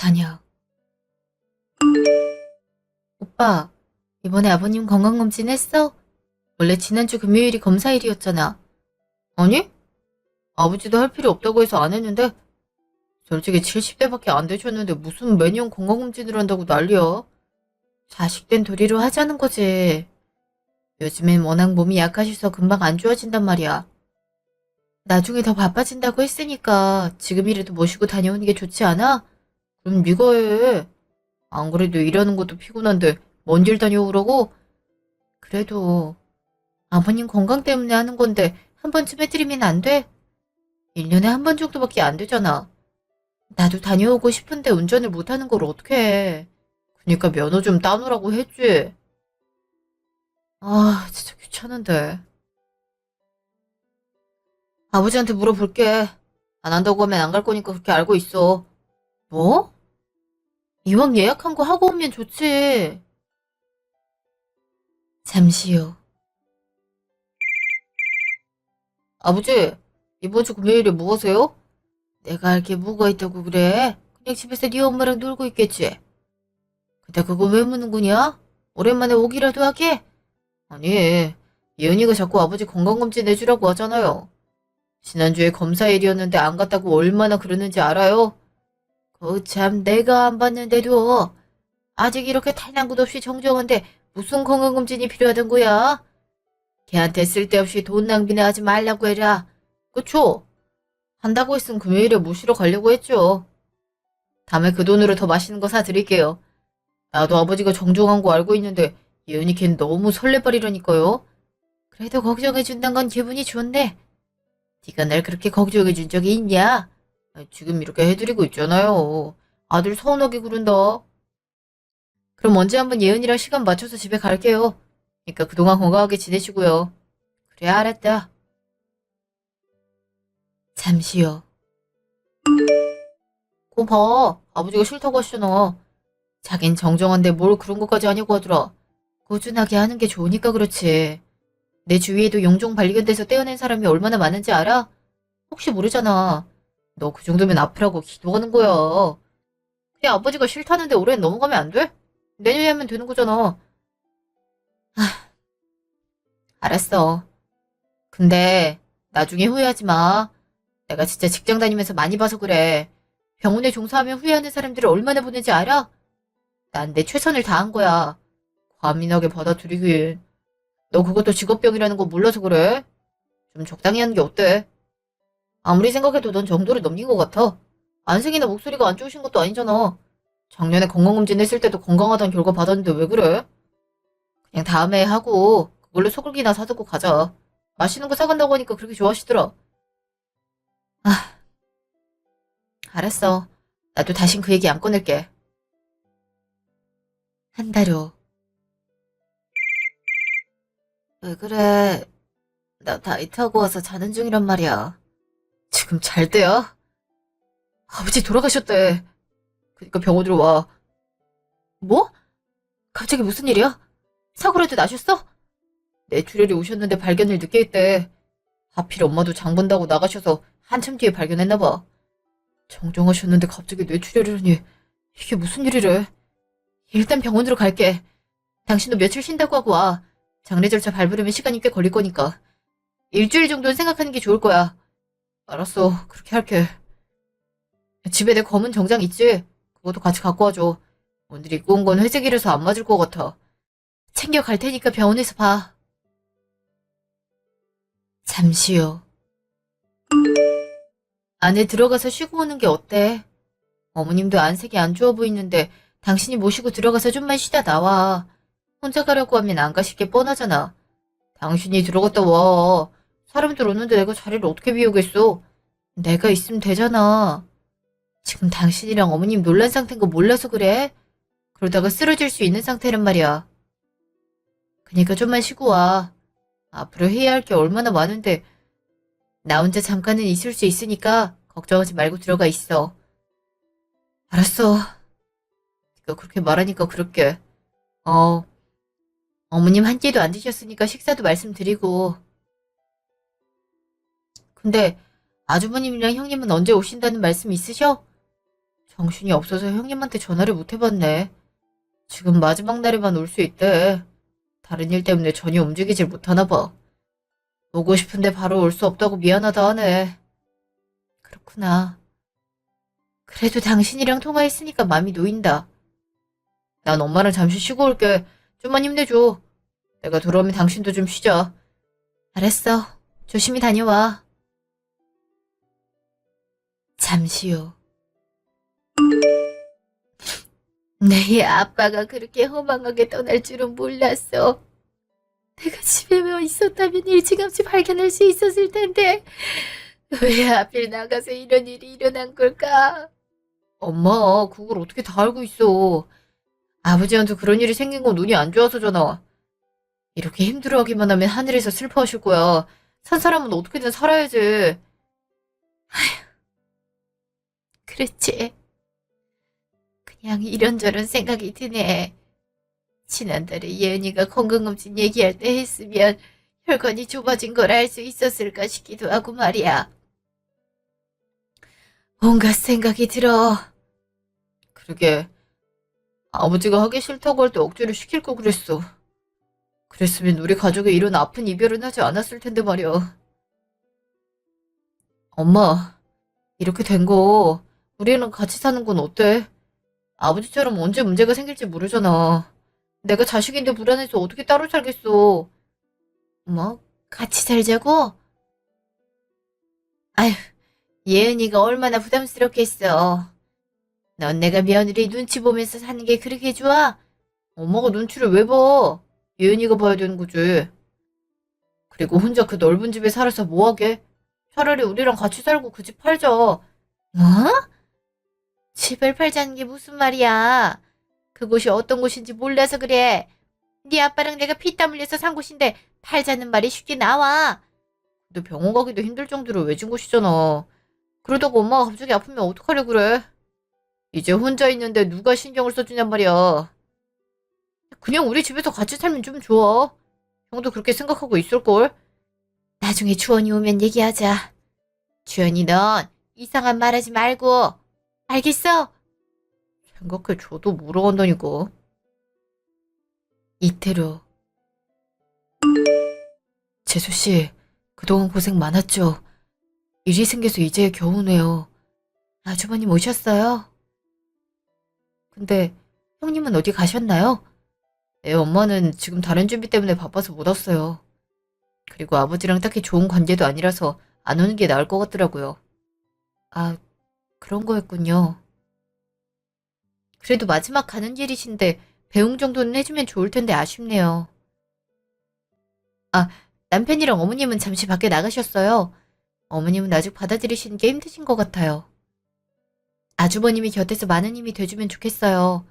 저녁. 오빠, 이번에 아버님 건강검진 했어? 원래 지난주 금요일이 검사일이었잖아. 아니? 아버지도 할 필요 없다고 해서 안 했는데, 솔직히 70대밖에 안 되셨는데 무슨 매년 건강검진을 한다고 난리야. 자식된 도리로 하자는 거지. 요즘엔 워낙 몸이 약하셔서 금방 안 좋아진단 말이야. 나중에 더 바빠진다고 했으니까 지금이라도 모시고 다녀오는 게 좋지 않아? 그럼 네가 해. 안 그래도 일하는 것도 피곤한데 먼 길 다녀오라고? 그래도 아버님 건강 때문에 하는 건데 한 번쯤 해드리면 안 돼? 1년에 한 번 정도밖에 안 되잖아. 나도 다녀오고 싶은데 운전을 못하는 걸 어떡해. 그니까 면허 좀 따놓으라고 했지. 아, 진짜 귀찮은데. 아버지한테 물어볼게. 안 한다고 하면 안 갈 거니까 그렇게 알고 있어. 뭐? 이왕 예약한 거 하고 오면 좋지. 잠시 후. 아버지, 이번 주 금요일에 뭐 하세요? 내가 알 게 뭐가 있다고 그래? 그냥 집에서 네 엄마랑 놀고 있겠지. 근데 그거 왜 묻는구냐? 오랜만에 오기라도 하게? 아니, 예은이가 자꾸 아버지 건강검진 해주라고 하잖아요. 지난주에 검사일이었는데 안 갔다고 얼마나 그러는지 알아요? 참 내가 안 봤는데도 아직 이렇게 탈낭굿 없이 정정한데 무슨 건강검진이 필요하던 거야? 걔한테 쓸데없이 돈 낭비나 하지 말라고 해라. 그쵸? 한다고 했으면 금요일에 모시러 가려고 했죠. 다음에 그 돈으로 더 맛있는 거 사드릴게요. 나도 아버지가 정정한 거 알고 있는데 예은이 걘 너무 설레발이라니까요. 그래도 걱정해준단 건 기분이 좋네. 네가 날 그렇게 걱정해준 적이 있냐? 지금 이렇게 해드리고 있잖아요. 아들 서운하게 구른다. 그럼 언제 한번 예은이랑 시간 맞춰서 집에 갈게요. 그러니까 그동안 건강하게 지내시고요. 그래 알았다. 잠시 후. 고 봐. 아버지가 싫다고 하시잖아. 자긴 정정한데 뭘 그런 것까지 하냐고 하더라. 꾸준하게 하는 게 좋으니까 그렇지. 내 주위에도 용종 발견돼서 떼어낸 사람이 얼마나 많은지 알아? 혹시 모르잖아. 너 그 정도면 아프라고 기도하는 거야. 그냥 아버지가 싫다는데 올해는 넘어가면 안 돼? 내년에 하면 되는 거잖아. 알았어. 근데 나중에 후회하지 마. 내가 진짜 직장 다니면서 많이 봐서 그래. 병원에 종사하면 후회하는 사람들을 얼마나 보는지 알아? 난 내 최선을 다한 거야. 과민하게 받아들이길. 너 그것도 직업병이라는 거 몰라서 그래? 좀 적당히 하는 게 어때? 아무리 생각해도 넌 정도를 넘긴 것 같아. 안색이나 목소리가 안 좋으신 것도 아니잖아. 작년에 건강검진 했을 때도 건강하다는 결과 받았는데 왜 그래? 그냥 다음에 하고 그걸로 소고기나 사두고 가자. 맛있는 거 사간다고 하니까 그렇게 좋아하시더라. 아, 알았어. 나도 다신 그 얘기 안 꺼낼게. 한 달 후. 왜 그래? 나 다이트하고 와서 자는 중이란 말이야. 지금 잘 때야? 아버지 돌아가셨대. 그니까 병원으로 와. 뭐? 갑자기 무슨 일이야? 사고라도 나셨어? 뇌출혈이 오셨는데 발견을 늦게 했대. 하필 엄마도 장 본다고 나가셔서 한참 뒤에 발견했나봐. 정정하셨는데 갑자기 뇌출혈이라니. 이게 무슨 일이래? 일단 병원으로 갈게. 당신도 며칠 쉰다고 하고 와. 장례 절차 밟으려면 시간이 꽤 걸릴 거니까. 일주일 정도는 생각하는 게 좋을 거야. 알았어. 그렇게 할게. 집에 내 검은 정장 있지? 그것도 같이 갖고 와줘. 오늘 입고 온 건 회색이라서 안 맞을 것 같아. 챙겨 갈 테니까 병원에서 봐. 잠시 후. 안에 들어가서 쉬고 오는 게 어때? 어머님도 안색이 안 좋아 보이는데 당신이 모시고 들어가서 좀만 쉬다 나와. 혼자 가려고 하면 안 가실 게 뻔하잖아. 당신이 들어갔다 와. 사람들 오는데 내가 자리를 어떻게 비우겠어? 내가 있으면 되잖아. 지금 당신이랑 어머님 놀란 상태인 거 몰라서 그래? 그러다가 쓰러질 수 있는 상태란 말이야. 그니까 좀만 쉬고 와. 앞으로 해야 할 게 얼마나 많은데 나 혼자 잠깐은 있을 수 있으니까 걱정하지 말고 들어가 있어. 알았어. 네가 그렇게 말하니까 그럴게. 어, 어머님 한 끼도 안 드셨으니까 식사도 말씀드리고. 근데 아주버님이랑 형님은 언제 오신다는 말씀 있으셔? 정신이 없어서 형님한테 전화를 못 해봤네. 지금 마지막 날에만 올 수 있대. 다른 일 때문에 전혀 움직이질 못하나 봐. 오고 싶은데 바로 올 수 없다고 미안하다 하네. 그렇구나. 그래도 당신이랑 통화했으니까 마음이 놓인다. 난 엄마랑 잠시 쉬고 올게. 좀만 힘내줘. 내가 돌아오면 당신도 좀 쉬자. 알았어. 조심히 다녀와. 잠시 후. 내 아빠가 그렇게 허망하게 떠날 줄은 몰랐어. 내가 집에만 있었다면 일찌감치 발견할 수 있었을 텐데 왜 하필 나가서 이런 일이 일어난 걸까? 엄마, 그걸 어떻게 다 알고 있어. 아버지한테 그런 일이 생긴 건 운이 안 좋아서잖아. 이렇게 힘들어하기만 하면 하늘에서 슬퍼하실 거야. 산 사람은 어떻게든 살아야지. 그렇지. 그냥 이런저런 생각이 드네. 지난달에 예은이가 건강검진 얘기할 때 했으면 혈관이 좁아진 걸 알 수 있었을까 싶기도 하고 말이야. 온갖 생각이 들어. 그러게, 아버지가 하기 싫다고 할 때 억지로 시킬 거 그랬어. 그랬으면 우리 가족의 이런 아픈 이별은 하지 않았을 텐데 말이야. 엄마, 이렇게 된 거 우리랑 같이 사는 건 어때? 아버지처럼 언제 문제가 생길지 모르잖아. 내가 자식인데 불안해서 어떻게 따로 살겠어. 뭐? 같이 살자고? 아휴, 예은이가 얼마나 부담스럽겠어. 넌 내가 며느리 눈치 보면서 사는 게 그렇게 좋아? 엄마가 눈치를 왜 봐? 예은이가 봐야 되는 거지. 그리고 혼자 그 넓은 집에 살아서 뭐하게? 차라리 우리랑 같이 살고 그 집 팔자. 뭐? 집을 팔자는 게 무슨 말이야? 그곳이 어떤 곳인지 몰라서 그래. 네 아빠랑 내가 피땀 흘려서 산 곳인데 팔자는 말이 쉽게 나와. 근데 병원 가기도 힘들 정도로 외진 곳이잖아. 그러다가 엄마가 갑자기 아프면 어떡하려 그래? 이제 혼자 있는데 누가 신경을 써주냔 말이야. 그냥 우리 집에서 같이 살면 좀 좋아. 형도 그렇게 생각하고 있을걸? 나중에 주원이 오면 얘기하자. 주연이 넌 이상한 말 하지 말고. 알겠어? 생각해줘도 물어간다니까. 이틀 후. 재수씨, 그동안 고생 많았죠? 일이 생겨서 이제 겨우 오네요. 아주버님 오셨어요? 근데 형님은 어디 가셨나요? 애 엄마는 지금 다른 준비 때문에 바빠서 못 왔어요. 그리고 아버지랑 딱히 좋은 관계도 아니라서 안 오는 게 나을 것 같더라고요. 아, 그런 거였군요. 그래도 마지막 가는 길이신데 배웅 정도는 해주면 좋을 텐데 아쉽네요. 아, 남편이랑 어머님은 잠시 밖에 나가셨어요. 어머님은 아직 받아들이시는 게 힘드신 것 같아요. 아주버님이 곁에서 많은 힘이 돼주면 좋겠어요.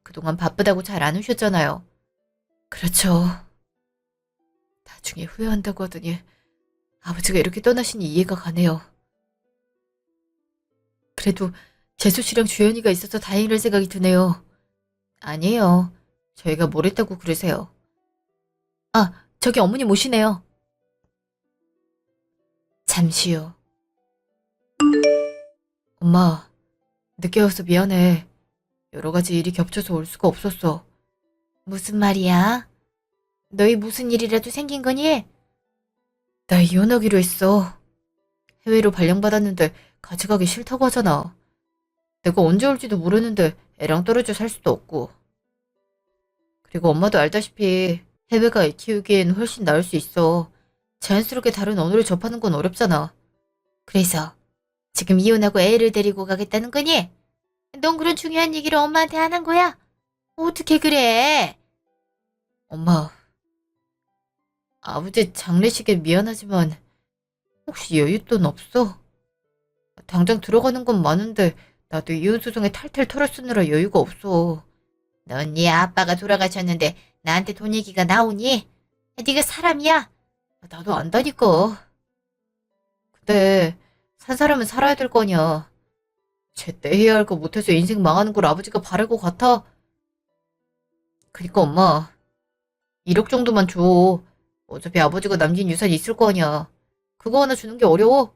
그동안 바쁘다고 잘 안 오셨잖아요. 그렇죠. 나중에 후회한다고 하더니 아버지가 이렇게 떠나시니 이해가 가네요. 그래도 재수 씨랑 주연이가 있어서 다행이랄 생각이 드네요. 아니에요. 저희가 뭘 했다고 그러세요. 아, 저기 어머님 오시네요. 잠시 후. 엄마, 늦게 와서 미안해. 여러 가지 일이 겹쳐서 올 수가 없었어. 무슨 말이야? 너희 무슨 일이라도 생긴 거니? 나 이혼하기로 했어. 해외로 발령받았는데 같이 가기 싫다고 하잖아. 내가 언제 올지도 모르는데 애랑 떨어져 살 수도 없고. 그리고 엄마도 알다시피 해외가 애 키우기엔 훨씬 나을 수 있어. 자연스럽게 다른 언어를 접하는 건 어렵잖아. 그래서 지금 이혼하고 애를 데리고 가겠다는 거니? 넌 그런 중요한 얘기를 엄마한테 안 한 거야? 어떻게 그래? 엄마, 아버지 장례식에 미안하지만 혹시 여윳돈 없어? 당장 들어가는 건 많은데 나도 이혼 소송에 탈탈 털어 쓰느라 여유가 없어. 넌 네 아빠가 돌아가셨는데 나한테 돈 얘기가 나오니? 네가 사람이야? 나도 안다니까. 근데 산 사람은 살아야 될 거냐. 제때 해야 할 거 못해서 인생 망하는 걸 아버지가 바랄 것 같아? 그니까 엄마, 1억 정도만 줘. 어차피 아버지가 남긴 유산 있을 거 아니야. 그거 하나 주는 게 어려워?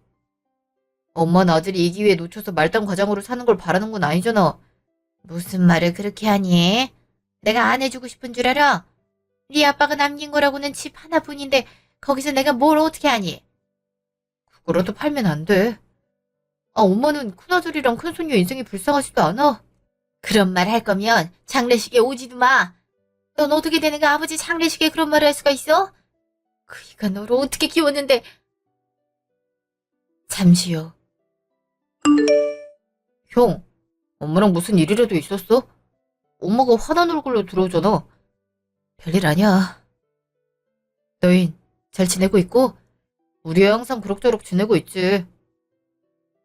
엄마는 아들이 이 기회에 놓쳐서 말단 과장으로 사는 걸 바라는 건 아니잖아. 무슨 말을 그렇게 하니? 내가 안 해주고 싶은 줄 알아? 네 아빠가 남긴 거라고는 집 하나뿐인데 거기서 내가 뭘 어떻게 하니? 그거라도 팔면 안 돼. 아, 엄마는 큰아들이랑 큰손녀 인생이 불쌍하지도 않아? 그런 말 할 거면 장례식에 오지도 마. 넌 어떻게 되는가 아버지 장례식에 그런 말을 할 수가 있어? 그이가 너를 어떻게 키웠는데. 잠시요. 형, 엄마랑 무슨 일이라도 있었어? 엄마가 화난 얼굴로 들어오잖아. 별일 아니야. 너흰 잘 지내고 있고? 우리 애 항상 그럭저럭 지내고 있지.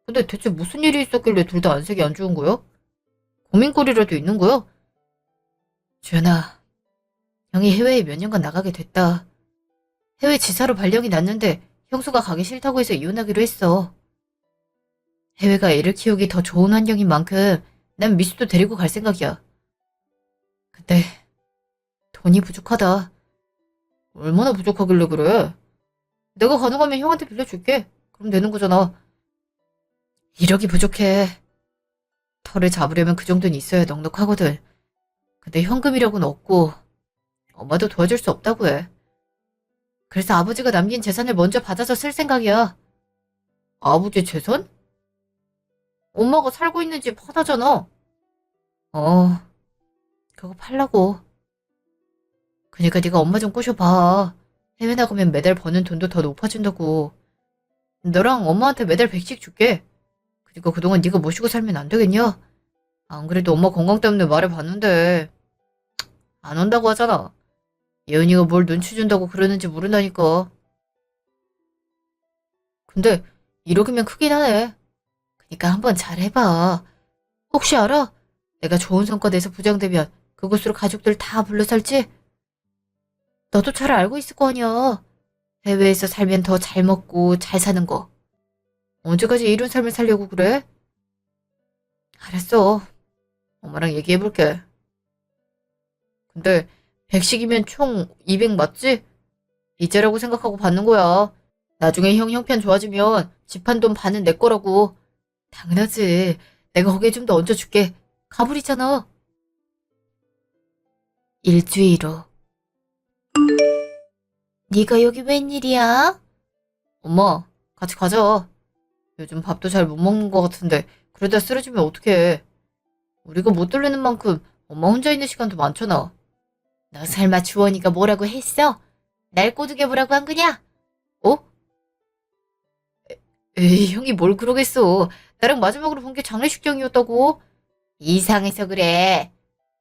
근데 대체 무슨 일이 있었길래 둘 다 안색이 안 좋은 거야? 고민거리라도 있는 거야? 주연아, 형이 해외에 몇 년간 나가게 됐다. 해외 지사로 발령이 났는데 형수가 가기 싫다고 해서 이혼하기로 했어. 해외가 애를 키우기 더 좋은 환경인 만큼 난 미수도 데리고 갈 생각이야. 근데 돈이 부족하다. 얼마나 부족하길래 그래? 내가 가능하면 형한테 빌려줄게. 그럼 되는 거잖아. 1억이 부족해. 털을 잡으려면 그 정도는 있어야 넉넉하거든. 근데 현금이라고는 없고 엄마도 도와줄 수 없다고 해. 그래서 아버지가 남긴 재산을 먼저 받아서 쓸 생각이야. 아버지 재산? 엄마가 살고 있는 집 하나잖아. 어, 그거 팔라고. 그니까 네가 엄마 좀 꼬셔봐. 해외 나가면 매달 버는 돈도 더 높아진다고. 너랑 엄마한테 매달 100씩 줄게. 그니까 그동안 네가 모시고 살면 안 되겠냐? 안 그래도 엄마 건강 때문에 말해봤는데 안 온다고 하잖아. 예은이가 뭘 눈치 준다고 그러는지 모른다니까. 근데 1억이면 크긴 하네. 그니까 한번 잘 해봐. 혹시 알아? 내가 좋은 성과 내서 부장되면 그곳으로 가족들 다 불러 살지? 너도 잘 알고 있을 거 아니야. 해외에서 살면 더 잘 먹고 잘 사는 거. 언제까지 이런 삶을 살려고 그래? 알았어. 엄마랑 얘기해볼게. 근데 100씩이면 총 200 맞지? 이자라고 생각하고 받는 거야. 나중에 형 형편 좋아지면 집한 돈 반은 내 거라고. 당연하지. 내가 거기에 좀 더 얹어줄게. 가불이잖아. 일주일 후. 네가 여기 웬일이야? 엄마, 같이 가자. 요즘 밥도 잘 못 먹는 것 같은데 그러다 쓰러지면 어떡해. 우리가 못 돌리는 만큼 엄마 혼자 있는 시간도 많잖아. 너 설마 주원이가 뭐라고 했어? 날 꼬드겨 보라고 한 거냐? 어? 에이, 형이 뭘 그러겠어. 나랑 마지막으로 본 게 장례식장이었다고. 이상해서 그래.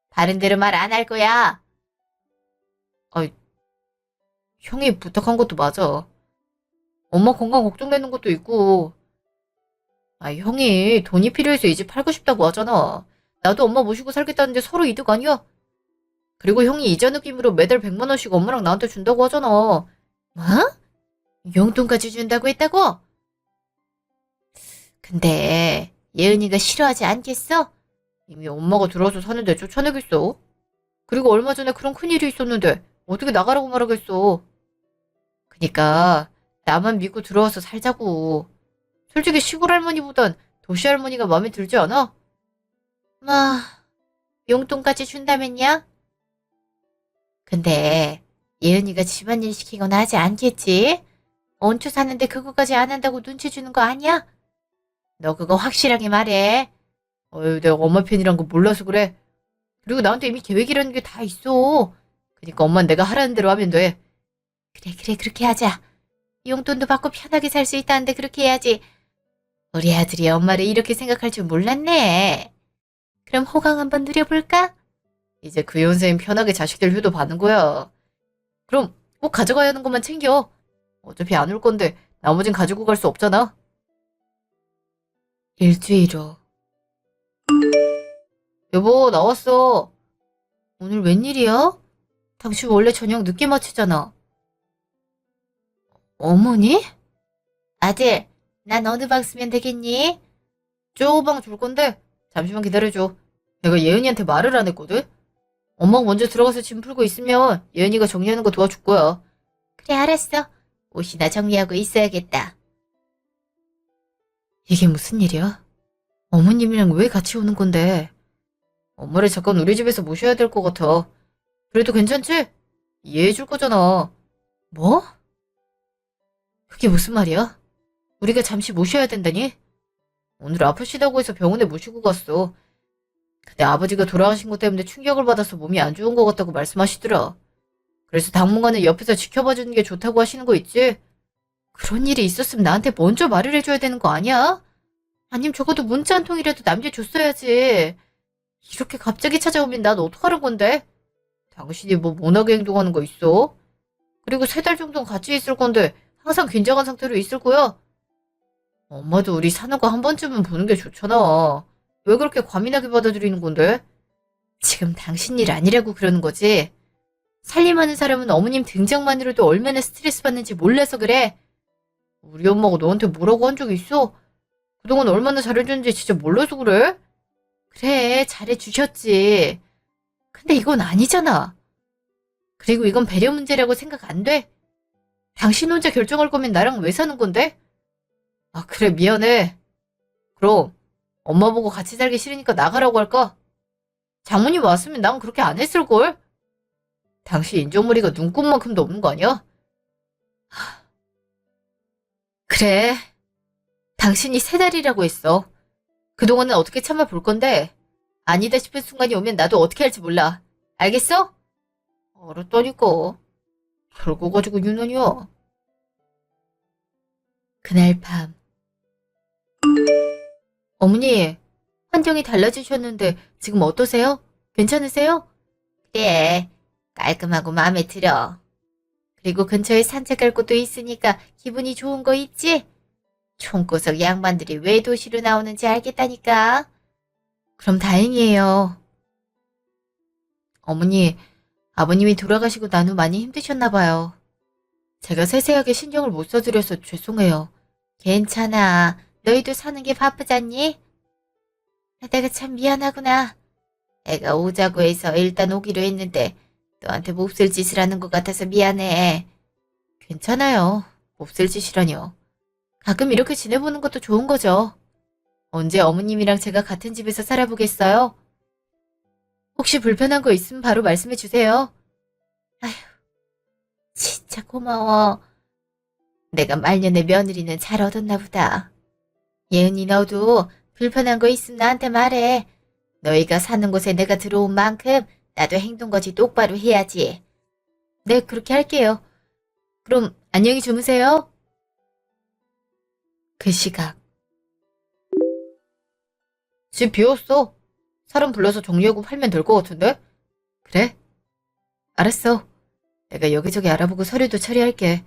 바른 대로 말 안 할 거야. 아, 형이 부탁한 것도 맞아. 엄마 건강 걱정되는 것도 있고. 아, 형이 돈이 필요해서 이 집 팔고 싶다고 하잖아. 나도 엄마 모시고 살겠다는데 서로 이득 아니야? 그리고 형이 이자 느낌으로 매달 100만 원씩 엄마랑 나한테 준다고 하잖아. 뭐? 용돈까지 준다고 했다고? 근데 예은이가 싫어하지 않겠어? 이미 엄마가 들어와서 사는데 쫓아내겠어? 그리고 얼마 전에 그런 큰일이 있었는데 어떻게 나가라고 말하겠어. 그니까 나만 믿고 들어와서 살자고. 솔직히 시골 할머니보단 도시 할머니가 마음에 들지 않아? 뭐 용돈까지 준다면야? 근데 예은이가 집안일 시키거나 하지 않겠지? 얹혀 사는데 그거까지 안 한다고 눈치 주는 거 아니야? 너 그거 확실하게 말해. 어휴, 내가 엄마 편이란 거 몰라서 그래. 그리고 나한테 이미 계획이라는 게 다 있어. 그니까 엄마는 내가 하라는 대로 하면 돼. 그래, 그래, 그렇게 하자. 용돈도 받고 편하게 살 수 있다는데 그렇게 해야지. 우리 아들이 엄마를 이렇게 생각할 줄 몰랐네. 그럼 호강 한번 누려볼까? 이제 그 연세엔 편하게 자식들 효도 받는 거야. 그럼 꼭 가져가야 하는 것만 챙겨. 어차피 안 올 건데 나머진 가지고 갈 수 없잖아. 일주일 후. 여보, 나왔어. 오늘 웬일이야? 당신 원래 저녁 늦게 마치잖아. 어머니? 아들, 난 어느 방 쓰면 되겠니? 쪼방 줄 건데 잠시만 기다려줘. 내가 예은이한테 말을 안 했거든? 엄마가 먼저 들어가서 짐 풀고 있으면 예은이가 정리하는 거 도와줄 거야. 그래, 알았어. 옷이나 정리하고 있어야겠다. 이게 무슨 일이야? 어머님이랑 왜 같이 오는 건데? 엄마를 잠깐 우리 집에서 모셔야 될 것 같아. 그래도 괜찮지? 이해해 줄 거잖아. 뭐? 그게 무슨 말이야? 우리가 잠시 모셔야 된다니? 오늘 아프시다고 해서 병원에 모시고 갔어. 근데 아버지가 돌아가신 것 때문에 충격을 받아서 몸이 안 좋은 것 같다고 말씀하시더라. 그래서 당분간은 옆에서 지켜봐 주는 게 좋다고 하시는 거 있지? 그런 일이 있었으면 나한테 먼저 말을 해줘야 되는 거 아니야? 아님 적어도 문자 한 통이라도 남겨줬어야지. 이렇게 갑자기 찾아오면 난 어떡하는 건데? 당신이 뭐 못하게 행동하는 거 있어? 그리고 3달 정도는 같이 있을 건데 항상 긴장한 상태로 있을 거야? 엄마도 우리 사는 거 한 번쯤은 보는 게 좋잖아. 왜 그렇게 과민하게 받아들이는 건데? 지금 당신 일 아니라고 그러는 거지? 살림하는 사람은 어머님 등장만으로도 얼마나 스트레스 받는지 몰라서 그래. 우리 엄마가 너한테 뭐라고 한 적 있어? 그동안 얼마나 잘해줬는지 진짜 몰라서 그래? 그래, 잘해주셨지. 근데 이건 아니잖아. 그리고 이건 배려 문제라고 생각 안 돼? 당신 혼자 결정할 거면 나랑 왜 사는 건데? 아, 그래, 미안해. 그럼 엄마 보고 같이 살기 싫으니까 나가라고 할까? 장모님 왔으면 난 그렇게 안 했을걸? 당신 인정머리가 눈곱만큼도 없는 거 아니야? 그래, 당신이 3달이라고 했어. 그동안은 어떻게 참아볼 건데 아니다 싶은 순간이 오면 나도 어떻게 할지 몰라. 알겠어? 알았다니까. 별거 가지고 유난이야. 그날 밤 어머니, 환경이 달라지셨는데 지금 어떠세요? 괜찮으세요? 그래, 깔끔하고 마음에 들어. 그리고 근처에 산책할 곳도 있으니까 기분이 좋은 거 있지? 총구석 양반들이 왜 도시로 나오는지 알겠다니까. 그럼 다행이에요. 어머니, 아버님이 돌아가시고 난 후 많이 힘드셨나 봐요. 제가 세세하게 신경을 못 써드려서 죄송해요. 괜찮아. 너희도 사는 게 바쁘잖니? 내가 참 미안하구나. 애가 오자고 해서 일단 오기로 했는데 너한테 몹쓸 짓을 하는 것 같아서 미안해. 괜찮아요. 몹쓸 짓이라뇨. 가끔 이렇게 지내보는 것도 좋은 거죠. 언제 어머님이랑 제가 같은 집에서 살아보겠어요? 혹시 불편한 거 있으면 바로 말씀해 주세요. 아휴, 진짜 고마워. 내가 말년의 며느리는 잘 얻었나 보다. 예은이 너도 불편한 거 있으면 나한테 말해. 너희가 사는 곳에 내가 들어온 만큼 나도 행동거지 똑바로 해야지. 네, 그렇게 할게요. 그럼 안녕히 주무세요. 그 시각. 집 비웠어. 사람 불러서 정리하고 팔면 될 것 같은데? 그래? 알았어. 내가 여기저기 알아보고 서류도 처리할게.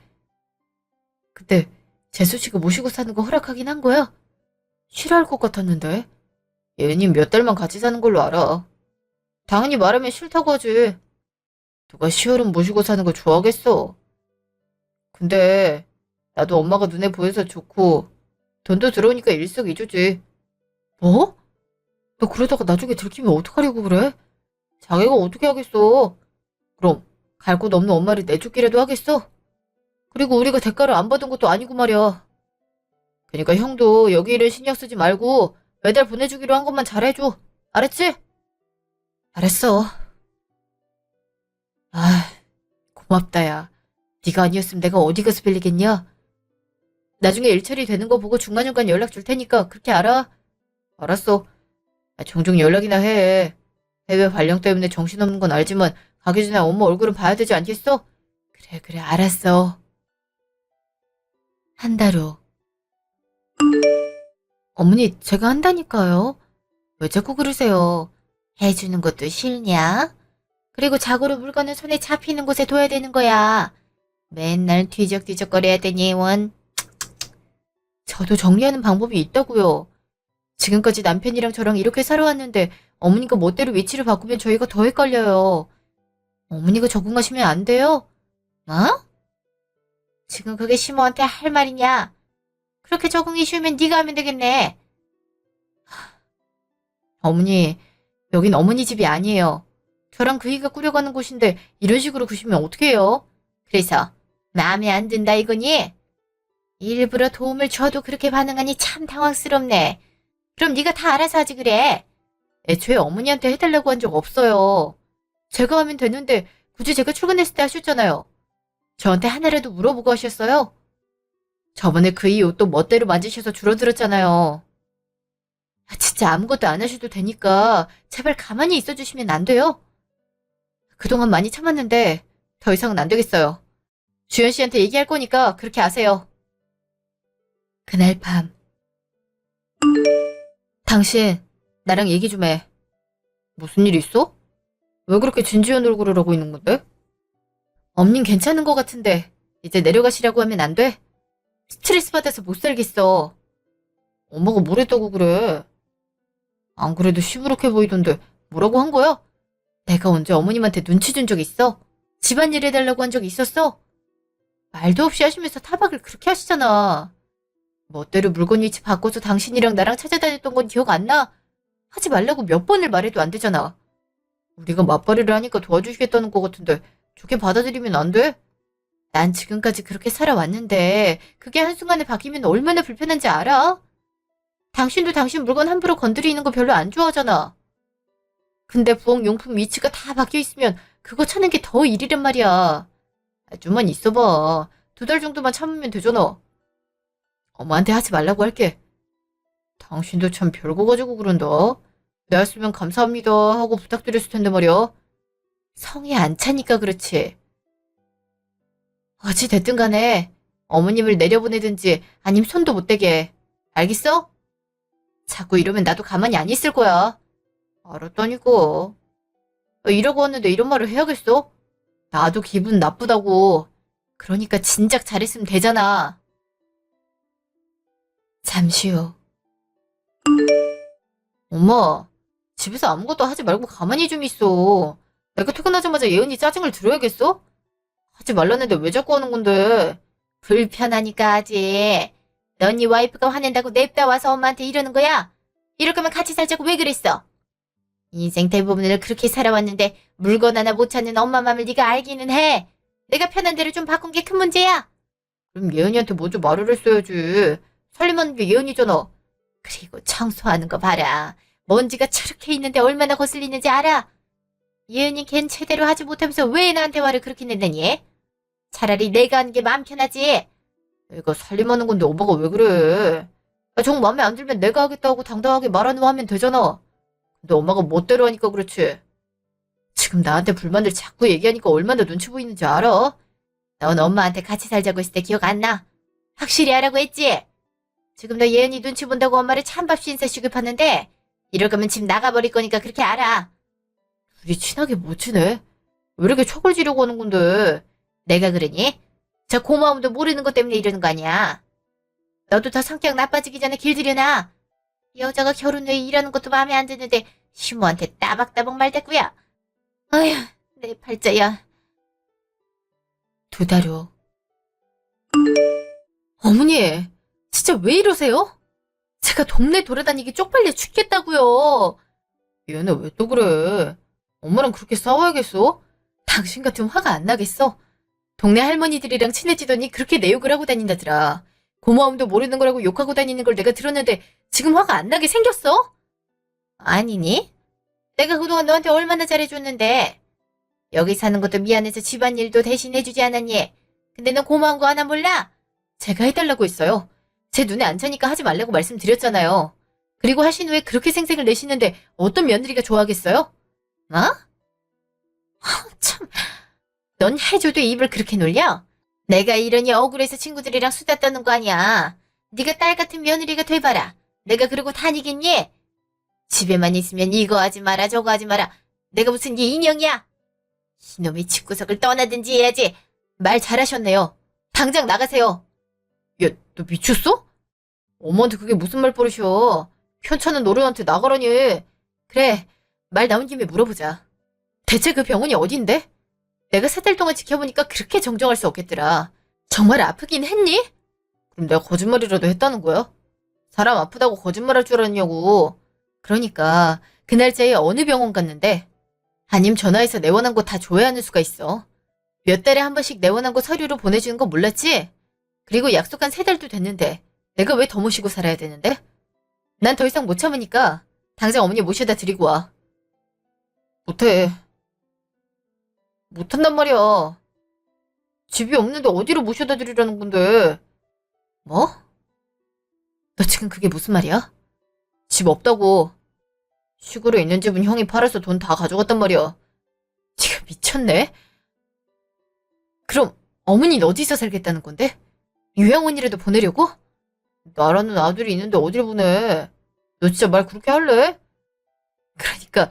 근데 재수 씨가 모시고 사는 거 허락하긴 한 거야? 싫어할 것 같았는데. 얘님 몇 달만 같이 사는 걸로 알아. 당연히 말하면 싫다고 하지. 누가 시어른 모시고 사는 걸 좋아하겠어. 근데 나도 엄마가 눈에 보여서 좋고 돈도 들어오니까 일석이조지. 뭐? 너 그러다가 나중에 들키면 어떡하려고 그래? 자기가 어떻게 하겠어. 그럼 갈 곳 없는 엄마를 내쫓기라도 하겠어? 그리고 우리가 대가를 안 받은 것도 아니고 말이야. 그러니까 형도 여기 일을 신경 쓰지 말고 매달 보내주기로 한 것만 잘해줘. 알았지? 알았어. 아, 고맙다 야. 네가 아니었으면 내가 어디 가서 빌리겠냐? 나중에 일 처리 되는 거 보고 중간중간 연락 줄 테니까 그렇게 알아? 알았어. 종종 연락이나 해. 해외 발령 때문에 정신없는 건 알지만 가기 전에 엄마 얼굴은 봐야 되지 않겠어? 그래 그래 알았어. 한 달 후. 어머니 제가 한다니까요. 왜 자꾸 그러세요? 해주는 것도 싫냐? 그리고 자고로 물건은 손에 잡히는 곳에 둬야 되는 거야. 맨날 뒤적뒤적거려야 되니 원. 저도 정리하는 방법이 있다고요. 지금까지 남편이랑 저랑 이렇게 살아왔는데 어머니가 멋대로 위치를 바꾸면 저희가 더 헷갈려요. 어머니가 적응하시면 안 돼요? 어? 지금 그게 시모한테 할 말이냐? 그렇게 적응이 쉬우면 네가 하면 되겠네. 어머니, 여긴 어머니 집이 아니에요. 저랑 그이가 꾸려가는 곳인데 이런 식으로 구시면 어떡해요? 그래서 마음에 안 든다 이거니? 일부러 도움을 줘도 그렇게 반응하니 참 당황스럽네. 그럼 네가 다 알아서 하지 그래. 애초에 어머니한테 해달라고 한 적 없어요. 제가 하면 되는데 굳이 제가 출근했을 때 하셨잖아요. 저한테 하나라도 물어보고 하셨어요? 저번에 그 이 옷도 멋대로 만지셔서 줄어들었잖아요. 진짜 아무것도 안 하셔도 되니까 제발 가만히 있어주시면 안 돼요? 그동안 많이 참았는데 더 이상은 안 되겠어요. 주연 씨한테 얘기할 거니까 그렇게 하세요. 그날 밤. 당신 나랑 얘기 좀 해. 무슨 일 있어? 왜 그렇게 진지한 얼굴을 하고 있는 건데? 엄님 괜찮은 것 같은데 이제 내려가시라고 하면 안 돼? 스트레스 받아서 못 살겠어. 엄마가 뭘 했다고 그래? 안 그래도 시무룩해 보이던데 뭐라고 한 거야? 내가 언제 어머님한테 눈치 준 적 있어? 집안일 해달라고 한 적 있었어? 말도 없이 하시면서 타박을 그렇게 하시잖아. 멋대로 물건 위치 바꿔서 당신이랑 나랑 찾아다녔던 건 기억 안 나? 하지 말라고 몇 번을 말해도 안 되잖아. 우리가 맞벌이를 하니까 도와주시겠다는 것 같은데 좋게 받아들이면 안 돼? 난 지금까지 그렇게 살아왔는데 그게 한순간에 바뀌면 얼마나 불편한지 알아? 당신도 당신 물건 함부로 건드리는 거 별로 안 좋아하잖아. 근데 부엌용품 위치가 다 바뀌어 있으면 그거 찾는 게 더 일이란 말이야. 좀만 있어봐. 2달 정도만 참으면 되잖아. 엄마한테 하지 말라고 할게. 당신도 참 별거 가지고 그런다. 내 했으면 감사합니다 하고 부탁드렸을 텐데 말이야. 성이 안 차니까 그렇지. 어찌 됐든 간에 어머님을 내려보내든지 아님 손도 못 대게 해. 알겠어? 자꾸 이러면 나도 가만히 안 있을 거야. 알았다니까. 이러고 왔는데 이런 말을 해야겠어? 나도 기분 나쁘다고. 그러니까 진작 잘했으면 되잖아. 잠시 후. 엄마, 집에서 아무것도 하지 말고 가만히 좀 있어. 내가 퇴근하자마자 예은이 짜증을 들어야겠어? 하지 말라는데 왜 자꾸 하는 건데? 불편하니까 하지. 넌 네 와이프가 화낸다고 냅다 와서 엄마한테 이러는 거야? 이럴 거면 같이 살자고 왜 그랬어? 인생 대부분을 그렇게 살아왔는데 물건 하나 못 찾는 엄마 맘을 네가 알기는 해. 내가 편한 대로 좀 바꾼 게 큰 문제야. 그럼 예은이한테 먼저 말을 했어야지. 살림하는 게 예은이잖아. 그리고 청소하는 거 봐라. 먼지가 저렇게 있는데 얼마나 거슬리는지 알아? 예은이 걘 제대로 하지 못하면서 왜 나한테 화를 그렇게 낸다니? 차라리 내가 하는 게 마음 편하지. 내가 살림하는 건데 엄마가 왜 그래? 정 마음에 안 들면 내가 하겠다고 당당하게 말하는 거 하면 되잖아. 근데 엄마가 멋대로 하니까 그렇지. 지금 나한테 불만들 자꾸 얘기하니까 얼마나 눈치 보이는지 알아? 넌 엄마한테 같이 살자고 했을 때 기억 안 나? 확실히 하라고 했지? 지금 너 예은이 눈치 본다고 엄마를 찬밥 신세 취급하는데 이럴 거면 집 나가버릴 거니까 그렇게 알아. 둘이 친하게 못 지내? 왜 이렇게 척을 지려고 하는 건데? 내가 그러니? 저 고마움도 모르는 것 때문에 이러는 거 아니야. 너도 더 성격 나빠지기 전에 길들여놔. 여자가 결혼 후에 일하는 것도 마음에 안 드는데 시모한테 따박따박 말대꾸야. 아휴, 내 팔자야. 2달 후. 어머니, 진짜 왜 이러세요? 제가 동네 돌아다니기 쪽팔려 죽겠다고요. 얘는 왜 또 그래? 엄마랑 그렇게 싸워야겠어? 당신 같으면 화가 안 나겠어? 동네 할머니들이랑 친해지더니 그렇게 내 욕을 하고 다닌다더라. 고마움도 모르는 거라고 욕하고 다니는 걸 내가 들었는데 지금 화가 안 나게 생겼어? 아니니? 내가 그동안 너한테 얼마나 잘해줬는데. 여기 사는 것도 미안해서 집안일도 대신 해주지 않았니? 근데 넌 고마운 거 하나 몰라? 제가 해달라고 했어요. 제 눈에 안 차니까 하지 말라고 말씀드렸잖아요. 그리고 하신 후에 그렇게 생색을 내시는데 어떤 며느리가 좋아하겠어요? 어? 참, 넌 해줘도 입을 그렇게 놀려? 내가 이러니 억울해서 친구들이랑 수다 떠는 거 아니야. 네가 딸 같은 며느리가 돼봐라. 내가 그러고 다니겠니? 집에만 있으면 이거 하지 마라 저거 하지 마라. 내가 무슨 네 인형이야? 이놈의 집구석을 떠나든지 해야지. 말 잘하셨네요. 당장 나가세요. 야, 너 미쳤어? 엄마한테 그게 무슨 말버릇이야. 편찮은 노래한테 나가라니. 그래, 말 나온 김에 물어보자. 대체 그 병원이 어딘데? 내가 3달 동안 지켜보니까 그렇게 정정할 수 없겠더라. 정말 아프긴 했니? 그럼 내가 거짓말이라도 했다는 거야? 사람 아프다고 거짓말할 줄 알았냐고. 그러니까 그 날짜에 어느 병원 갔는데? 아님 전화해서 내원한 거 다 줘야 하는 수가 있어. 몇 달에 한 번씩 내원한 거 서류로 보내주는 거 몰랐지? 그리고 약속한 3달도 됐는데 내가 왜 더 모시고 살아야 되는데? 난 더 이상 못 참으니까 당장 어머니 모셔다 드리고 와. 못해. 못한단 말이야. 집이 없는데 어디로 모셔다 드리라는 건데. 뭐? 너 지금 그게 무슨 말이야? 집 없다고. 시골에 있는 집은 형이 팔아서 돈 다 가져갔단 말이야. 지금 미쳤네? 그럼 어머니는 어디서 살겠다는 건데? 요양원이라도 보내려고? 나라는 아들이 있는데 어딜 보내? 너 진짜 말 그렇게 할래? 그러니까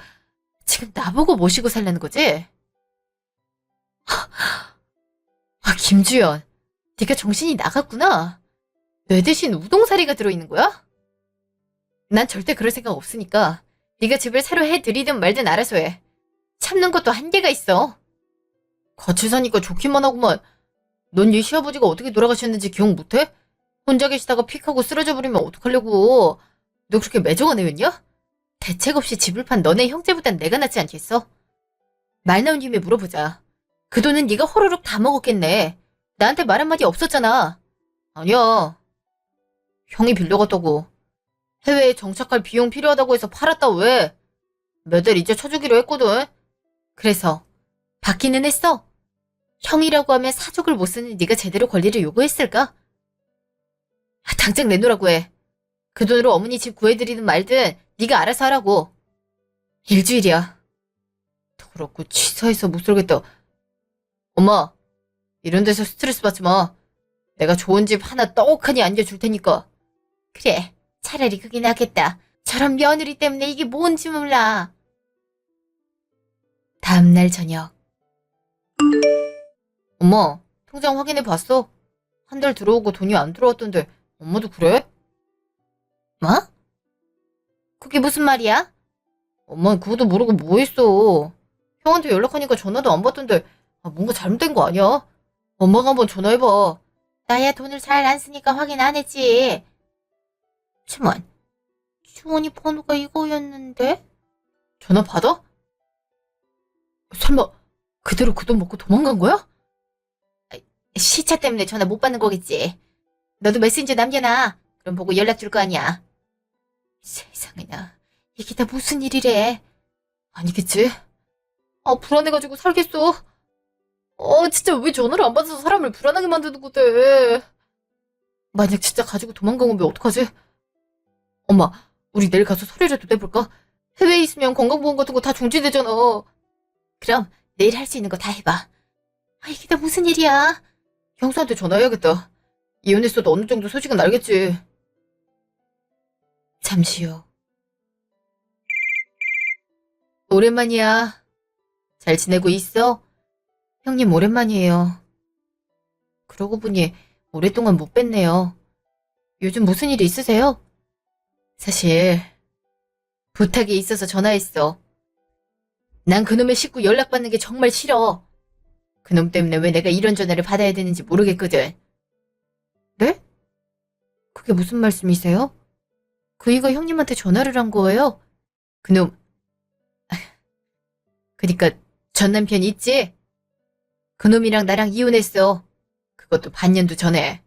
지금 나보고 모시고 살라는 거지? 아, 김주연. 네가 정신이 나갔구나. 뇌 대신 우동사리가 들어있는 거야? 난 절대 그럴 생각 없으니까 네가 집을 새로 해드리든 말든 알아서 해. 참는 것도 한계가 있어. 같이 사니까 좋기만 하구만. 넌 네 시아버지가 어떻게 돌아가셨는지 기억 못해? 혼자 계시다가 픽하고 쓰러져 버리면 어떡하려고. 너 그렇게 매정한 애였냐? 대책 없이 집을 판 너네 형제보단 내가 낫지 않겠어? 말 나온 김에 물어보자. 그 돈은 네가 호로록 다 먹었겠네. 나한테 말 한마디 없었잖아. 아니야. 형이 빌려갔다고. 해외에 정착할 비용 필요하다고 해서 팔았다 왜? 몇 달 이제 쳐주기로 했거든. 그래서 받기는 했어. 형이라고 하면 사족을 못 쓰는 네가 제대로 권리를 요구했을까? 아, 당장 내놓으라고 해. 그 돈으로 어머니 집 구해드리든 말든 네가 알아서 하라고. 일주일이야. 더럽고 치사해서 못 살겠다. 엄마, 이런 데서 스트레스 받지 마. 내가 좋은 집 하나 떡하니 안겨줄 테니까. 그래, 차라리 그게 낫겠다. 저런 며느리 때문에 이게 뭔지 몰라. 다음날 저녁. 엄마, 통장 확인해 봤어? 한 달 들어오고 돈이 안 들어왔던데 엄마도 그래? 뭐? 그게 무슨 말이야? 엄마는 그것도 모르고 뭐 했어. 형한테 연락하니까 전화도 안 받던데 뭔가 잘못된 거 아니야? 엄마가 한번 전화해봐. 나야 돈을 잘 안 쓰니까 확인 안 했지. 주원, 주원이 번호가 이거였는데? 전화 받아? 설마 그대로 그 돈 먹고 도망간 거야? 시차 때문에 전화 못 받는 거겠지. 너도 메신저 남겨놔. 그럼 보고 연락 줄 거 아니야. 세상에나, 이게 다 무슨 일이래. 아니겠지? 불안해가지고 살겠어. 진짜 왜 전화를 안 받아서 사람을 불안하게 만드는 건데. 만약 진짜 가지고 도망간 거면 어떡하지? 엄마, 우리 내일 가서 소리라도 내볼까? 해외에 있으면 건강보험 같은 거 다 중지되잖아. 그럼 내일 할 수 있는 거 다 해봐. 이게 다 무슨 일이야? 형수한테 전화해야겠다. 이혼했어도 어느 정도 소식은 알겠지. 잠시 후. 오랜만이야. 잘 지내고 있어? 형님 오랜만이에요. 그러고 보니 오랫동안 못 뵀네요. 요즘 무슨 일 있으세요? 사실 부탁이 있어서 전화했어. 난 그놈의 식구 연락받는 게 정말 싫어. 그놈 때문에 왜 내가 이런 전화를 받아야 되는지 모르겠거든. 네? 그게 무슨 말씀이세요? 그이가 형님한테 전화를 한 거예요? 그놈. 그니까 전 남편 있지? 그놈이랑 나랑 이혼했어. 그것도 반년도 전에.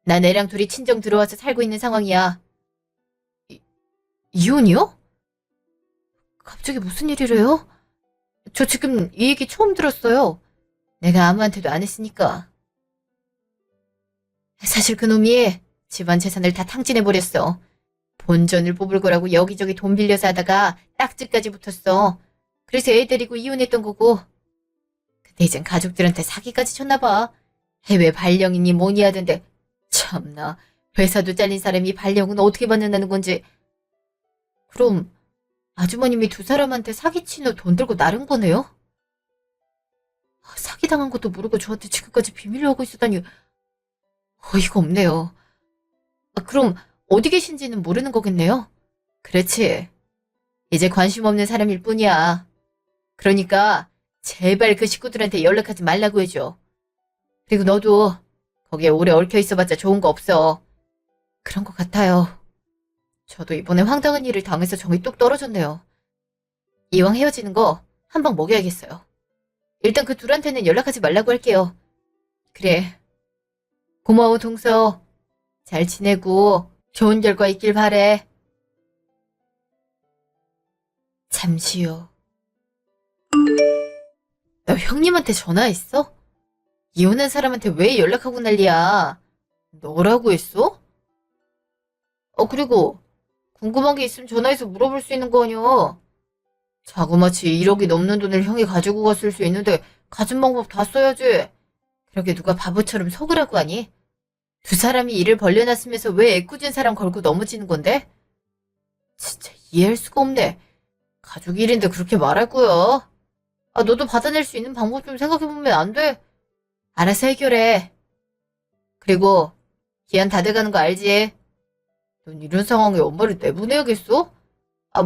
난 애랑 둘이 친정 들어와서 살고 있는 상황이야. 이혼이요? 갑자기 무슨 일이래요? 저 지금 이 얘기 처음 들었어요. 내가 아무한테도 안 했으니까. 사실 그놈이 집안 재산을 다 탕진해버렸어. 본전을 뽑을 거라고 여기저기 돈 빌려서 하다가 딱지까지 붙었어. 그래서 애 데리고 이혼했던 거고. 근데 이젠 가족들한테 사기까지 쳤나 봐. 해외 발령이니 뭐니 하던데. 참나, 회사도 잘린 사람이 발령은 어떻게 받는다는 건지. 그럼 아주머님이 두 사람한테 사기친 후 돈 들고 나른 거네요? 사기당한 것도 모르고 저한테 지금까지 비밀로 하고 있었다니 어이가 없네요. 그럼 어디 계신지는 모르는 거겠네요? 그렇지. 이제 관심 없는 사람일 뿐이야. 그러니까 제발 그 식구들한테 연락하지 말라고 해줘. 그리고 너도 거기에 오래 얽혀 있어봤자 좋은 거 없어. 그런 것 같아요. 저도 이번에 황당한 일을 당해서 정이 뚝 떨어졌네요. 이왕 헤어지는 거 한 방 먹여야겠어요. 일단 그 둘한테는 연락하지 말라고 할게요. 그래. 고마워, 동서. 잘 지내고 좋은 결과 있길 바래. 잠시 후. 너 형님한테 전화했어? 이혼한 사람한테 왜 연락하고 난리야? 너라고 했어? 그리고 궁금한 게 있으면 전화해서 물어볼 수 있는 거 아니야? 자그마치 1억이 넘는 돈을 형이 가지고 갔을 수 있는데 가진 방법 다 써야지. 그러게 누가 바보처럼 속으라고 하니? 두 사람이 일을 벌려놨으면서 왜 애꿎은 사람 걸고 넘어지는 건데? 진짜 이해할 수가 없네. 가족 일인데 그렇게 말할 거야. 너도 받아낼 수 있는 방법 좀 생각해보면 안 돼? 알아서 해결해. 그리고 기한 다 돼가는 거 알지? 넌 이런 상황에 엄마를 내보내야겠어?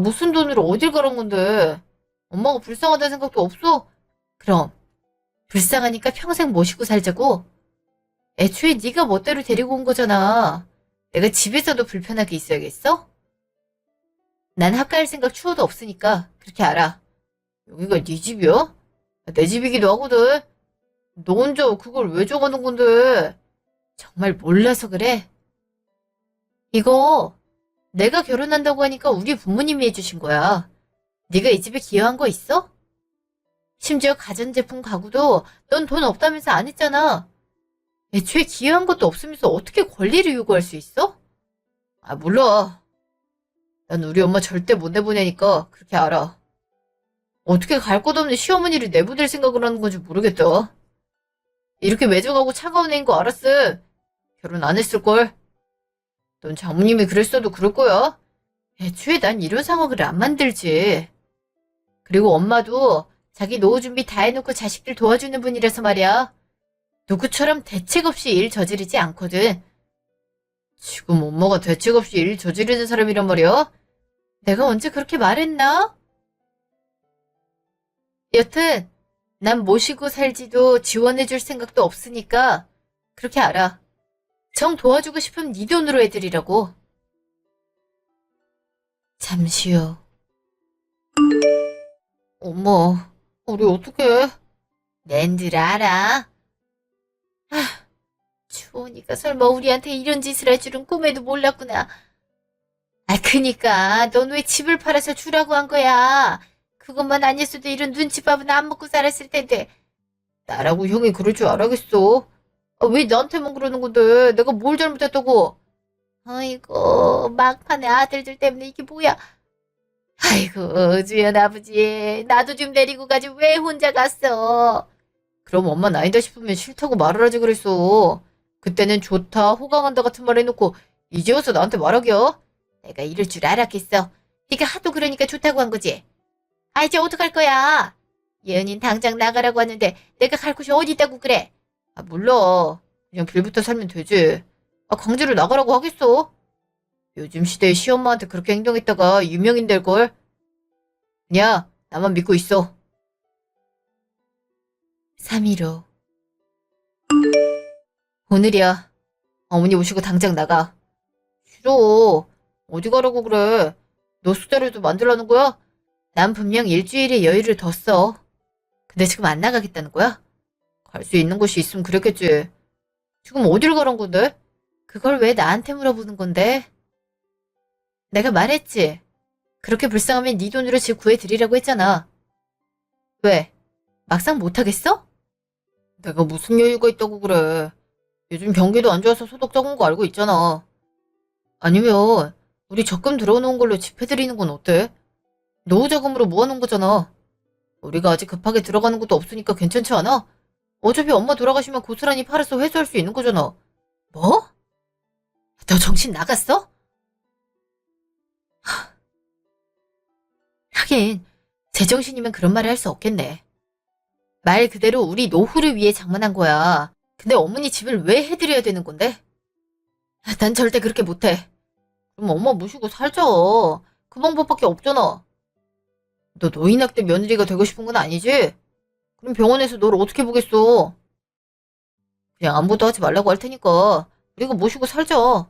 무슨 돈으로 어딜 가란 건데? 엄마가 불쌍하다는 생각도 없어? 그럼 불쌍하니까 평생 모시고 살자고? 애초에 네가 멋대로 데리고 온 거잖아. 내가 집에서도 불편하게 있어야겠어? 난 학가할 생각 추워도 없으니까 그렇게 알아. 여기가 네 집이야? 내 집이기도 하거든. 너 혼자 그걸 왜 줘가는 건데? 정말 몰라서 그래? 이거 내가 결혼한다고 하니까 우리 부모님이 해주신 거야. 네가 이 집에 기여한 거 있어? 심지어 가전제품 가구도 넌 돈 없다면서 안 했잖아. 애초에 기여한 것도 없으면서 어떻게 권리를 요구할 수 있어? 몰라. 난 우리 엄마 절대 못 내보내니까 그렇게 알아. 어떻게 갈 곳 없는 시어머니를 내보낼 생각을 하는 건지 모르겠다. 이렇게 매정하고 차가운 애인 거 알았음. 결혼 안 했을걸? 넌 장모님이 그랬어도 그럴 거야. 애초에 난 이런 상황을 안 만들지. 그리고 엄마도 자기 노후 준비 다 해놓고 자식들 도와주는 분이라서 말이야. 누구처럼 대책 없이 일 저지르지 않거든. 지금 엄마가 대책 없이 일 저지르는 사람이란 말이야? 내가 언제 그렇게 말했나? 여튼 난 모시고 살지도 지원해줄 생각도 없으니까 그렇게 알아. 정 도와주고 싶으면 네 돈으로 해드리라고. 잠시 후. 엄마, 우리 어떡해? 낸들 알아. 추우니까 설마 우리한테 이런 짓을 할 줄은 꿈에도 몰랐구나. 그니까 넌 왜 집을 팔아서 주라고 한 거야? 그것만 아니었어도 이런 눈치밥은 안 먹고 살았을 텐데. 나라고 형이 그럴 줄 알아겠어? 왜 나한테만 그러는 건데? 내가 뭘 잘못했다고? 아이고, 막판에 아들들 때문에 이게 뭐야? 아이고, 주연 아버지, 나도 좀 데리고 가지 왜 혼자 갔어? 그럼 엄마는 아니다 싶으면 싫다고 말을 하지 그랬어. 그때는 좋다, 호강한다 같은 말 해놓고 이제 와서 나한테 말하겨? 내가 이럴 줄 알았겠어. 네가 하도 그러니까 좋다고 한 거지. 이제 어떡할 거야? 예은인 당장 나가라고 하는데 내가 갈 곳이 어디 있다고 그래? 몰라. 그냥 빌부터 살면 되지. 강제로 나가라고 하겠어? 요즘 시대에 시엄마한테 그렇게 행동했다가 유명인 될걸? 야, 나만 믿고 있어. 3일 후. 오늘이야. 어머니 모시고 당장 나가. 싫어. 어디 가라고 그래. 너 숫자를 만들라는 거야? 난 분명 일주일의 여유를 뒀어. 근데 지금 안 나가겠다는 거야? 갈 수 있는 곳이 있으면 그랬겠지. 지금 어딜 가란 건데? 그걸 왜 나한테 물어보는 건데? 내가 말했지. 그렇게 불쌍하면 네 돈으로 집 구해드리라고 했잖아. 왜? 막상 못하겠어? 내가 무슨 여유가 있다고 그래. 요즘 경기도 안 좋아서 소득 적은 거 알고 있잖아. 아니면 우리 적금 들어오는 걸로 집 해드리는 건 어때? 노후 자금으로 모아놓은 거잖아. 우리가 아직 급하게 들어가는 것도 없으니까 괜찮지 않아? 어차피 엄마 돌아가시면 고스란히 팔아서 회수할 수 있는 거잖아. 뭐? 너 정신 나갔어? 하긴 제정신이면 그런 말을 할 수 없겠네. 말 그대로 우리 노후를 위해 장만한 거야. 근데 어머니 집을 왜 해드려야 되는 건데? 난 절대 그렇게 못해. 그럼 엄마 모시고 살자. 그 방법밖에 없잖아. 너 노인학대 며느리가 되고 싶은 건 아니지? 그럼 병원에서 너를 어떻게 보겠어? 그냥 아무것도 하지 말라고 할 테니까 우리가 모시고 살자.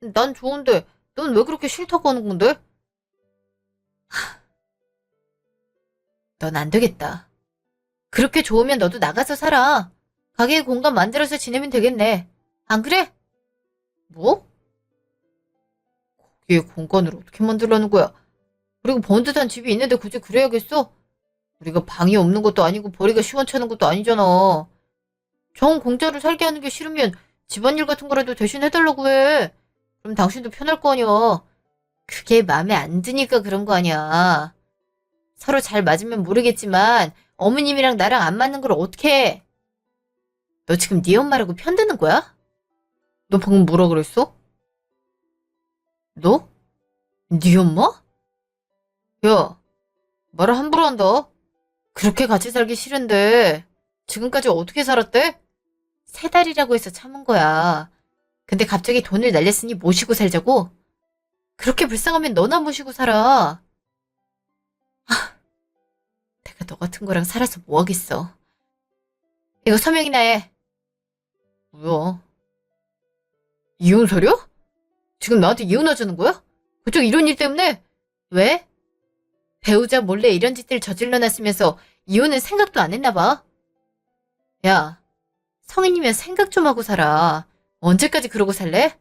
난 좋은데 넌 왜 그렇게 싫다고 하는 건데? 넌 안 되겠다. 그렇게 좋으면 너도 나가서 살아. 가게에 공간 만들어서 지내면 되겠네. 안 그래? 뭐? 거기에 공간을 어떻게 만들라는 거야? 그리고 번듯한 집이 있는데 굳이 그래야겠어? 우리가 방이 없는 것도 아니고 벌이가 시원찮은 것도 아니잖아. 정 공짜로 살게 하는 게 싫으면 집안일 같은 거라도 대신 해달라고 해. 그럼 당신도 편할 거 아니야. 그게 마음에 안 드니까 그런 거 아니야. 서로 잘 맞으면 모르겠지만 어머님이랑 나랑 안 맞는 걸 어떻게 해? 너 지금 네 엄마라고 편드는 거야? 너 방금 뭐라 그랬어? 너? 네 엄마? 야, 말을 함부로 한다. 그렇게 같이 살기 싫은데 지금까지 어떻게 살았대? 3달이라고 해서 참은 거야. 근데 갑자기 돈을 날렸으니 모시고 살자고? 그렇게 불쌍하면 너나 모시고 살아. 내가 너 같은 거랑 살아서 뭐 하겠어. 이거 서명이나 해. 뭐야? 이혼 서류? 지금 나한테 이혼하자는 거야? 그쪽 이런 일 때문에? 왜? 배우자 몰래 이런 짓들 저질러 놨으면서 이혼은 생각도 안 했나 봐. 야, 성인이면 생각 좀 하고 살아. 언제까지 그러고 살래?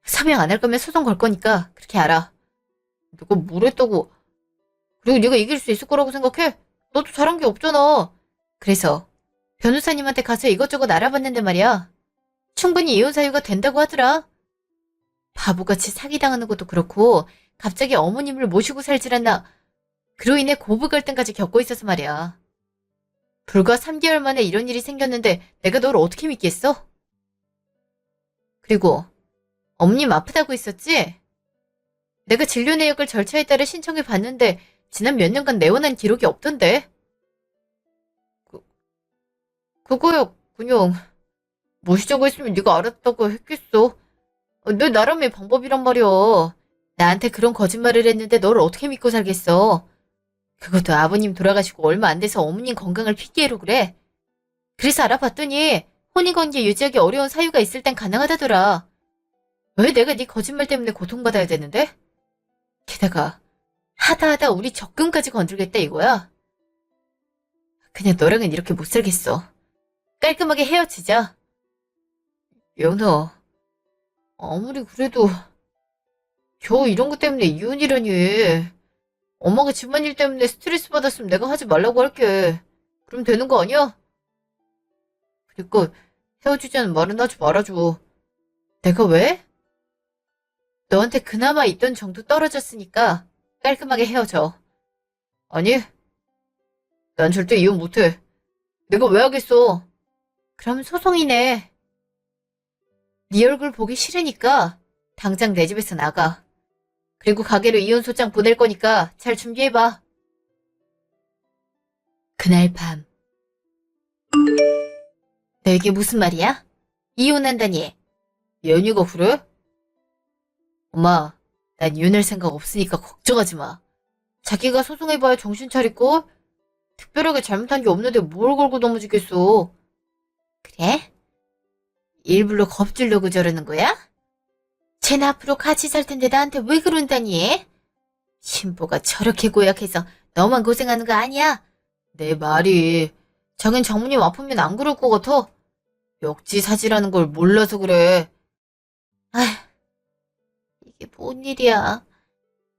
서명 안 할 거면 소송 걸 거니까 그렇게 알아. 내가 뭘 했다고. 그리고 네가 이길 수 있을 거라고 생각해? 너도 잘한 게 없잖아. 그래서 변호사님한테 가서 이것저것 알아봤는데 말이야. 충분히 이혼 사유가 된다고 하더라. 바보같이 사기당하는 것도 그렇고 갑자기 어머님을 모시고 살질 않나. 그로 인해 고부 갈등까지 겪고 있어서 말이야. 불과 3개월 만에 이런 일이 생겼는데 내가 널 어떻게 믿겠어? 그리고 어머님 아프다고 했었지? 내가 진료 내역을 절차에 따라 신청해 봤는데 지난 몇 년간 내원한 기록이 없던데. 그, 그거야 그냥 모시자고 했으면 네가 알았다고 했겠어. 내 나름의 방법이란 말이야. 나한테 그런 거짓말을 했는데 널 어떻게 믿고 살겠어. 그것도 아버님 돌아가시고 얼마 안 돼서 어머님 건강을 핑계로 그래. 그래서 알아봤더니 혼인관계 유지하기 어려운 사유가 있을 땐 가능하다더라. 왜 내가 네 거짓말 때문에 고통받아야 되는데? 게다가 하다 우리 적금까지 건들겠다 이거야. 그냥 너랑은 이렇게 못 살겠어. 깔끔하게 헤어지자. 연아, 아무리 그래도 겨우 이런 것 때문에 이혼이라니. 엄마가 집안일 때문에 스트레스 받았으면 내가 하지 말라고 할게. 그럼 되는 거 아니야? 그러니까 헤어지자는 말은 하지 말아줘. 내가 왜? 너한테 그나마 있던 정도 떨어졌으니까 깔끔하게 헤어져. 아니, 난 절대 이혼 못해. 내가 왜 하겠어? 그럼 소송이네. 네 얼굴 보기 싫으니까 당장 내 집에서 나가. 그리고 가게로 이혼 소장 보낼 거니까 잘 준비해봐. 그날 밤. 너 이게 무슨 말이야? 이혼한다니. 연유가 그래? 엄마, 난 이혼할 생각 없으니까 걱정하지 마. 자기가 소송해봐야 정신 차릴걸? 특별하게 잘못한 게 없는데 뭘 걸고 넘어지겠어. 그래? 일부러 겁주려고 저러는 거야? 쟤는 앞으로 같이 살 텐데 나한테 왜 그런다니? 신보가 저렇게 고약해서 너만 고생하는 거 아니야? 내 말이. 자긴 장모님 아프면 안 그럴 것 같아. 역지사지라는 걸 몰라서 그래. 아휴, 이게 뭔 일이야.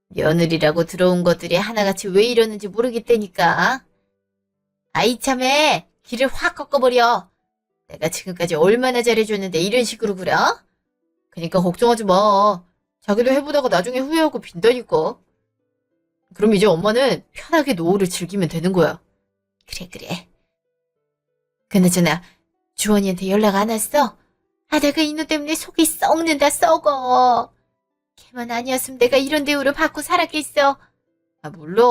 며느리라고 들어온 것들이 하나같이 왜 이러는지 모르겠다니까. 아이 참에 길을 확 꺾어버려. 내가 지금까지 얼마나 잘해줬는데 이런 식으로 그래? 그니까 걱정하지 마. 자기도 해보다가 나중에 후회하고 빈다니까. 그럼 이제 엄마는 편하게 노후를 즐기면 되는 거야. 그래. 그나저나 주원이한테 연락 안 왔어? 아, 내가 이놈 때문에 속이 썩는다 썩어. 걔만 아니었으면 내가 이런 대우를 받고 살았겠어. 아, 몰라.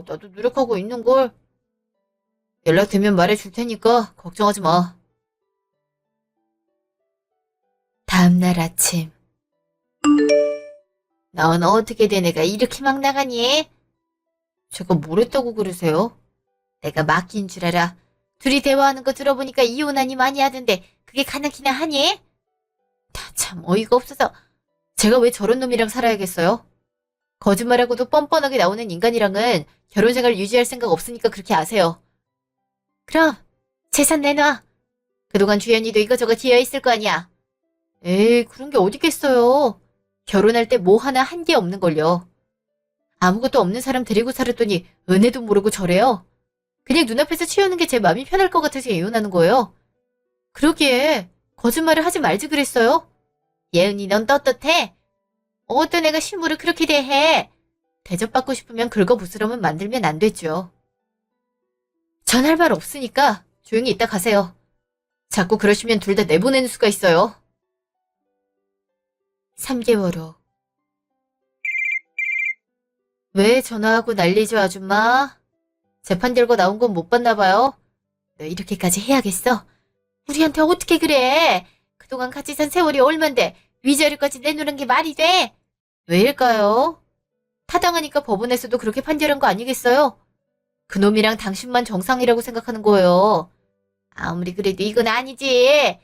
나도 노력하고 있는걸. 연락되면 말해줄 테니까 걱정하지 마. 다음날 아침. 넌 어떻게 된 애가 이렇게 막 나가니? 제가 뭘 했다고 그러세요? 내가 맡긴 줄 알아. 둘이 대화하는 거 들어보니까 이혼하니 많이 하던데 그게 가능키나 하니? 다 참 어이가 없어서. 제가 왜 저런 놈이랑 살아야겠어요? 거짓말하고도 뻔뻔하게 나오는 인간이랑은 결혼생활 유지할 생각 없으니까 그렇게 아세요. 그럼 재산 내놔. 그동안 주연이도 이거저거 기여했을 거 아니야. 에이, 그런 게 어딨겠어요. 결혼할 때 뭐 하나 한 게 없는걸요. 아무것도 없는 사람 데리고 살았더니 은혜도 모르고 저래요. 그냥 눈앞에서 치우는 게 제 마음이 편할 것 같아서 이혼하는 거예요. 그러기에 거짓말을 하지 말지 그랬어요. 예은이 넌 떳떳해. 어떤 애가 시무를 그렇게 대해. 대접받고 싶으면 긁어부스럼은 만들면 안 되죠. 전 할 말 없으니까 조용히 있다 가세요. 자꾸 그러시면 둘 다 내보내는 수가 있어요. 3개월 후. 왜 전화하고 난리죠, 아줌마? 재판 들고 나온 건 못 봤나 봐요. 너 이렇게까지 해야겠어? 우리한테 어떻게 그래? 그동안 같이 산 세월이 얼만데 위자료까지 내놓는 게 말이 돼? 왜일까요? 타당하니까 법원에서도 그렇게 판결한 거 아니겠어요? 그놈이랑 당신만 정상이라고 생각하는 거예요. 아무리 그래도 이건 아니지.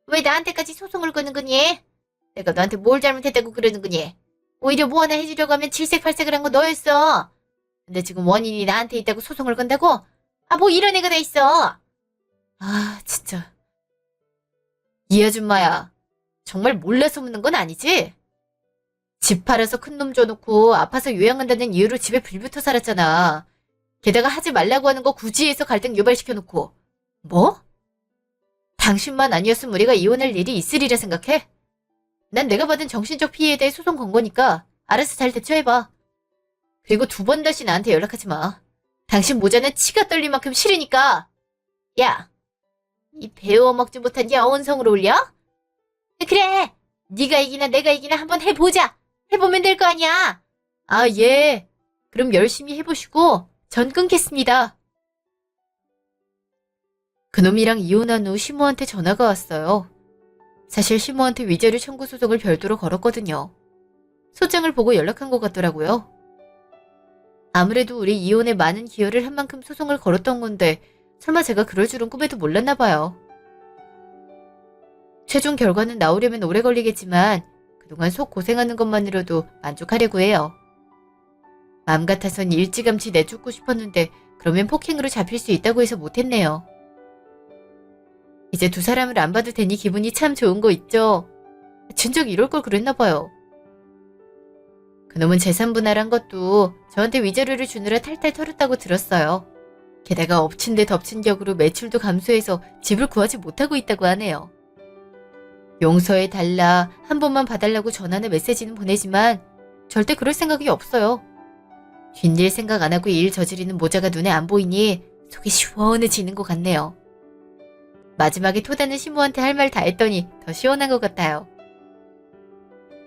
왜 나한테까지 소송을 거는 거니? 내가 너한테 뭘 잘못했다고 그러는 거니? 오히려 뭐 하나 해주려고 하면 질색팔색을 한 거 너였어. 근데 지금 원인이 나한테 있다고 소송을 건다고? 아, 뭐 이런 애가 다 있어. 아, 진짜. 이 아줌마야. 정말 몰라서 묻는 건 아니지? 집 팔아서 큰 놈 줘놓고 아파서 요양한다는 이유로 집에 불붙어 살았잖아. 게다가 하지 말라고 하는 거 굳이 해서 갈등 유발시켜놓고. 뭐? 당신만 아니었으면 우리가 이혼할 일이 있으리라 생각해? 난 내가 받은 정신적 피해에 대해 소송 건 거니까 알아서 잘 대처해봐. 그리고 2번 다시 나한테 연락하지 마. 당신 모자는 치가 떨릴 만큼 싫으니까. 야, 이 배워 먹지 못한 여원성으로 올려? 그래, 네가 이기나 내가 이기나 한번 해보자. 해보면 될 거 아니야. 아, 예. 그럼 열심히 해보시고 전 끊겠습니다. 그놈이랑 이혼한 후 시모한테 전화가 왔어요. 사실 시모한테 위자료 청구 소송을 별도로 걸었거든요. 소장을 보고 연락한 것 같더라고요. 아무래도 우리 이혼에 많은 기여를 한 만큼 소송을 걸었던 건데 설마 제가 그럴 줄은 꿈에도 몰랐나 봐요. 최종 결과는 나오려면 오래 걸리겠지만 그동안 속 고생하는 것만으로도 만족하려고 해요. 마음 같아선 일찌감치 내쫓고 싶었는데 그러면 폭행으로 잡힐 수 있다고 해서 못했네요. 이제 2 사람을 안 봐도 되니 기분이 참 좋은 거 있죠? 진작 이럴 걸 그랬나 봐요. 그놈은 재산 분할한 것도 저한테 위자료를 주느라 탈탈 털었다고 들었어요. 게다가 엎친 데 덮친 격으로 매출도 감소해서 집을 구하지 못하고 있다고 하네요. 용서해달라, 한 번만 봐달라고 전화나 메시지는 보내지만 절대 그럴 생각이 없어요. 뒷일 생각 안 하고 일 저지르는 모자가 눈에 안 보이니 속이 시원해지는 것 같네요. 마지막에 토다는 시모한테 할 말 다 했더니 더 시원한 것 같아요.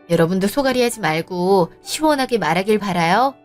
여러분도 소갈이 하지 말고 시원하게 말하길 바라요.